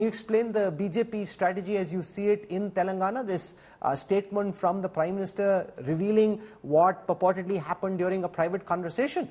you explain the BJP strategy as you see it in Telangana? This statement from the Prime Minister revealing what purportedly happened during a private conversation.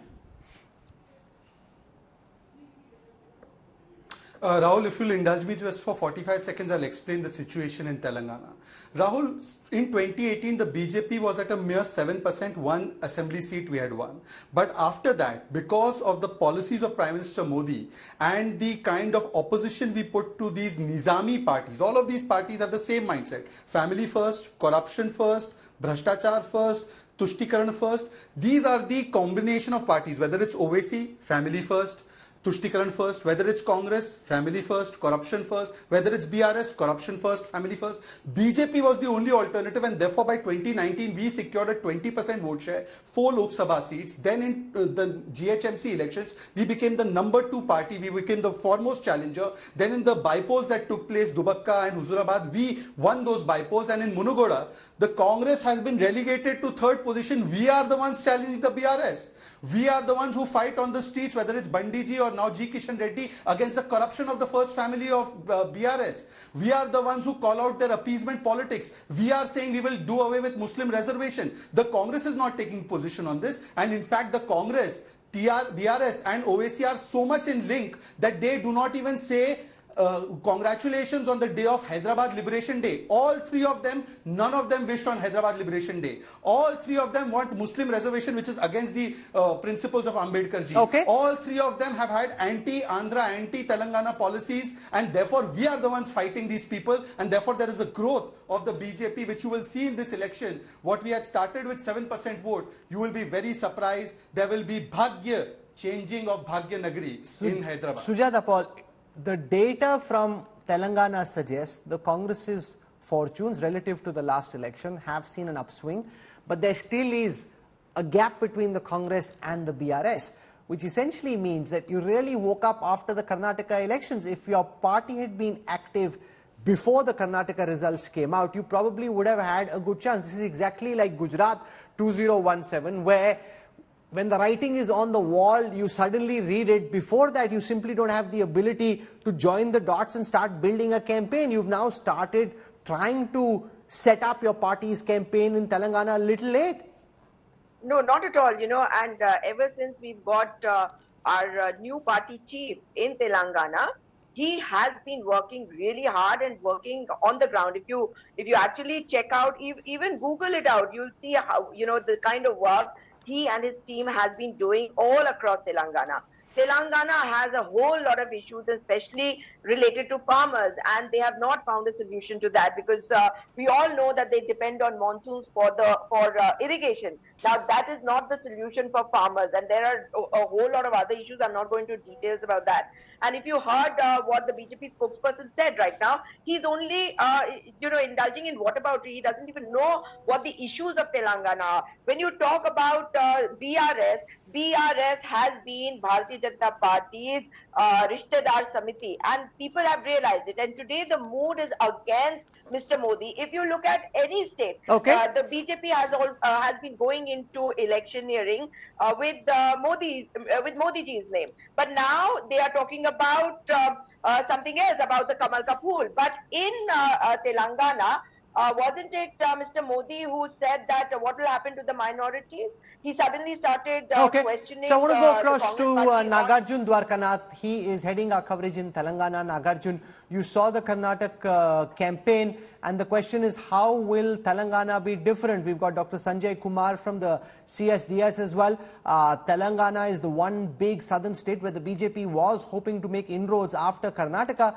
Rahul, if you'll indulge me just for 45 seconds, I'll explain the situation in Telangana. Rahul, in 2018, the BJP was at a mere 7%, one assembly seat we had won. But after that, because of the policies of Prime Minister Modi and the kind of opposition we put to these Nizami parties, all of these parties have the same mindset. Family first, corruption first, Bhrashtachar first, Tushtikaran first. These are the combination of parties, whether it's OVC, family first, Tushtikaran first, whether it's Congress, family first, corruption first, whether it's BRS, corruption first, family first. BJP was the only alternative, and therefore by 2019 we secured a 20% vote share, 4 Lok Sabha seats. Then in the GHMC elections, we became the #2 party, we became the foremost challenger. Then in the bypolls that took place, Dubakka and Huzurabad, we won those bypolls, and in Munugoda, the Congress has been relegated to 3rd position. We are the ones challenging the BRS. We are the ones who fight on the streets, whether it's Bandiji or now G. Kishan Reddy, against the corruption of the first family of BRS. We are the ones who call out their appeasement politics. We are saying we will do away with Muslim reservation. The Congress is not taking position on this, and in fact the Congress, BRS and OAC are so much in link that they do not even say congratulations on the day of Hyderabad Liberation Day. All 3 of them, none of them wished on Hyderabad Liberation Day. All 3 of them want Muslim reservation, which is against the principles of Ambedkar ji. Okay. All 3 of them have had anti-Andhra, anti-Telangana policies, and therefore we are the ones fighting these people, and therefore there is a growth of the BJP, which you will see in this election. What we had started with 7% vote, you will be very surprised. There will be Bhagya, changing of Bhagya Nagari in Hyderabad. Sujata Paul, the data from Telangana suggests the Congress's fortunes relative to the last election have seen an upswing, but there still is a gap between the Congress and the BRS, which essentially means that you really woke up after the Karnataka elections. If your party had been active before the Karnataka results came out, you probably would have had a good chance. This is exactly like Gujarat 2017, where when the writing is on the wall, you suddenly read it. Before that, you simply don't have the ability to join the dots and start building a campaign. You've now started trying to set up your party's campaign in Telangana a little late. No, not at all, and ever since we've got our new party chief in Telangana, he has been working really hard and working on the ground. If you actually check out, even Google it out, you'll see how, the kind of work he and his team has been doing all across Telangana. Telangana has a whole lot of issues, especially related to farmers, and they have not found a solution to that, because we all know that they depend on monsoons for irrigation. Now, that is not the solution for farmers, and there are a whole lot of other issues. I'm not going into details about that. And if you heard what the BJP spokesperson said right now, he's only, indulging in whataboutery. He doesn't even know what the issues of Telangana are. When you talk about BRS has been Bharatiya Janata Party's Rishtedar Samiti, and people have realized it. And today the mood is against Mr. Modi. If you look at any state, the BJP has been going into electioneering with Modi ji's name. But now they are talking about something else, about the Kamal ka Phool. But in Telangana, wasn't it Mr. Modi who said that what will happen to the minorities? He suddenly started questioning. So I want to go across to Nagarjun Dwarkanath. He is heading our coverage in Telangana. Nagarjun, you saw the Karnataka campaign, and the question is, how will Telangana be different? We've got Dr. Sanjay Kumar from the CSDS as well. Telangana is the one big southern state where the BJP was hoping to make inroads after Karnataka.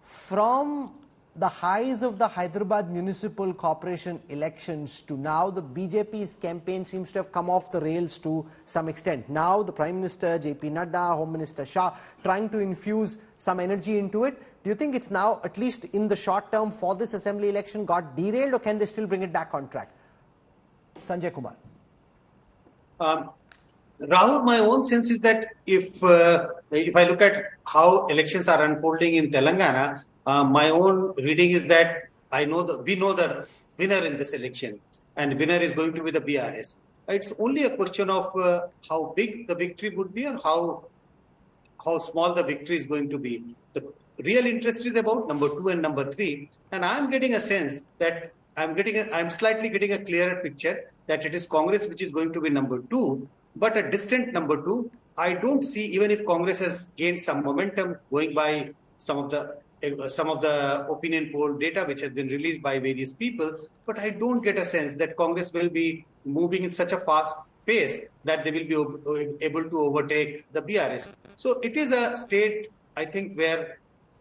From the highs of the Hyderabad Municipal Corporation elections to now, the BJP's campaign seems to have come off the rails to some extent. Now the Prime Minister, JP Nadda, Home Minister Shah, trying to infuse some energy into it. Do you think it's now, at least in the short term for this assembly election, got derailed, or can they still bring it back on track? Sanjay Kumar. Rahul, my own sense is that if I look at how elections are unfolding in Telangana, my own reading is that we know the winner in this election, and winner is going to be the BRS. It's only a question of how big the victory would be and how small the victory is going to be. The real interest is about number 2 and number 3. And I'm getting a sense that I'm slightly getting a clearer picture that it is Congress which is going to be number 2, but a distant number 2. I don't see, even if Congress has gained some momentum going by some of the opinion poll data which has been released by various people, but I don't get a sense that Congress will be moving in such a fast pace that they will be able to overtake the BRS. So it is a state, I think, where,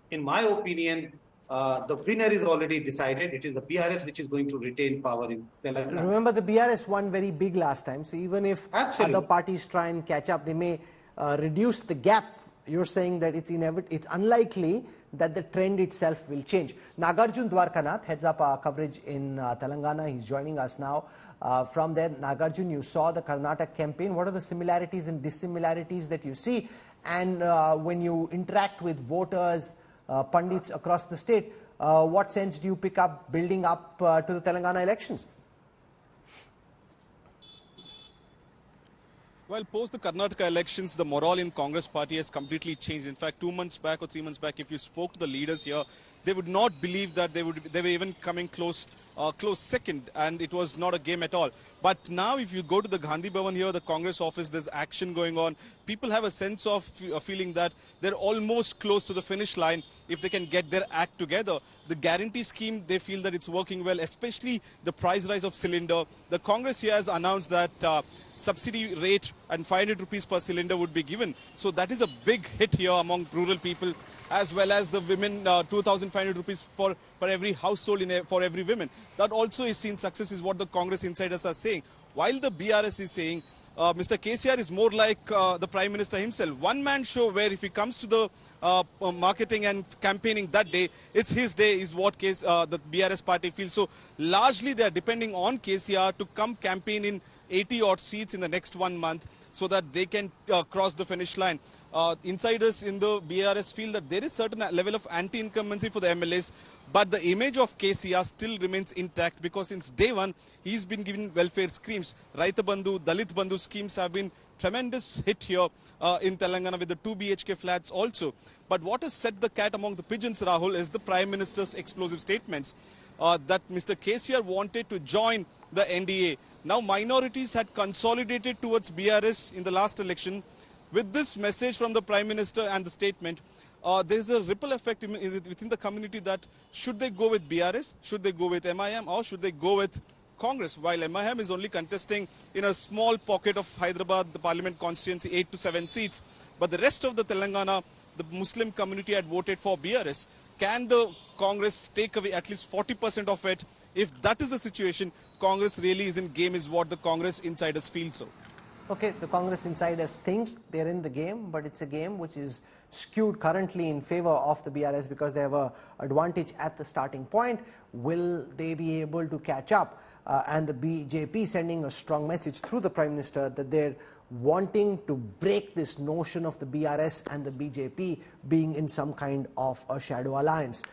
in my opinion, the winner is already decided. It is the BRS which is going to retain power in Telangana. Remember, the BRS won very big last time, so even if other parties try and catch up, they may reduce the gap. You're saying that it's unlikely that the trend itself will change. Nagarjun Dwarkanath heads up our coverage in Telangana. He's joining us now. From there, Nagarjun, you saw the Karnataka campaign. What are the similarities and dissimilarities that you see? And when you interact with voters, pundits across the state, what sense do you pick up building up to the Telangana elections? Well, post the Karnataka elections, the morale in Congress party has completely changed. In fact, 2 months back or 3 months back, if you spoke to the leaders here, they would not believe that they were even coming close second, and it was not a game at all. But now, if you go to the Gandhi Bhavan here, the Congress office, there's action going on. People have a sense of feeling that they're almost close to the finish line if they can get their act together. The guarantee scheme, they feel that it's working well, especially the price rise of cylinder. The Congress here has announced that subsidy rate and 500 rupees per cylinder would be given. So that is a big hit here among rural people, as well as the women, 2,500 rupees for every household for every woman. That also is seen success, is what the Congress insiders are saying. While the BRS is saying Mr. KCR is more like the Prime Minister himself. One-man show where if he comes to the marketing and campaigning that day, it's his day, is what the BRS party feels. So largely they are depending on KCR to come campaign in 80-odd seats in the next 1 month so that they can cross the finish line. Insiders in the BRS feel that there is certain level of anti-incumbency for the MLAs, but the image of KCR still remains intact because since day one, he's been given welfare schemes. Raita Bandhu, Dalit Bandhu schemes have been tremendous hit here in Telangana with the 2 BHK flats also. But what has set the cat among the pigeons, Rahul, is the Prime Minister's explosive statements that Mr. KCR wanted to join the NDA. Now minorities had consolidated towards BRS in the last election. With this message from the Prime Minister and the statement, there's a ripple effect within the community that should they go with BRS, should they go with MIM, or should they go with Congress? While MIM is only contesting in a small pocket of Hyderabad, the parliament constituency, 8 to 7 seats, but the rest of the Telangana, the Muslim community had voted for BRS. Can the Congress take away at least 40% of it? If that is the situation, Congress really is in game, is what the Congress insiders feel so. Okay, the Congress insiders think they're in the game, but it's a game which is skewed currently in favor of the BRS because they have an advantage at the starting point. Will they be able to catch up? And the BJP sending a strong message through the Prime Minister that they're wanting to break this notion of the BRS and the BJP being in some kind of a shadow alliance.